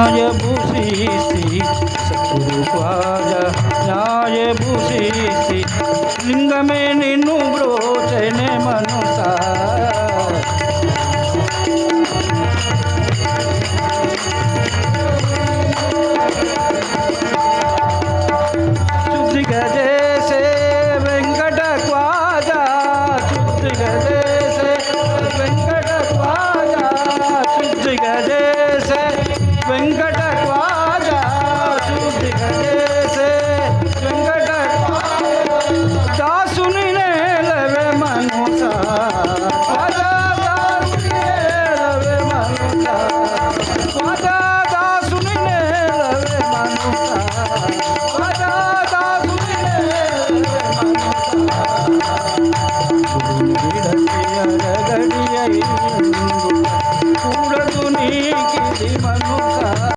न्याय भूषिसी सतगुरु ख्वाजा न्याय भूषिसी लिंग में निन्नु ब्रोचने मनुसा शुद्धि गजे से वेंकट ख्वाजा शुद्धि गजे से वेंकट ख्वाजा शुद्धि गजे से वेंकट ख्वाजा शुद्धि गजे से वेंकट दासुनि ने लवे मनुसा ख्वाजा दासुनि ने लवे मनुसा ख्वाजा दासुनि ने लवे मनुसा ख्वाजा दासुनि ने लवे मनुसा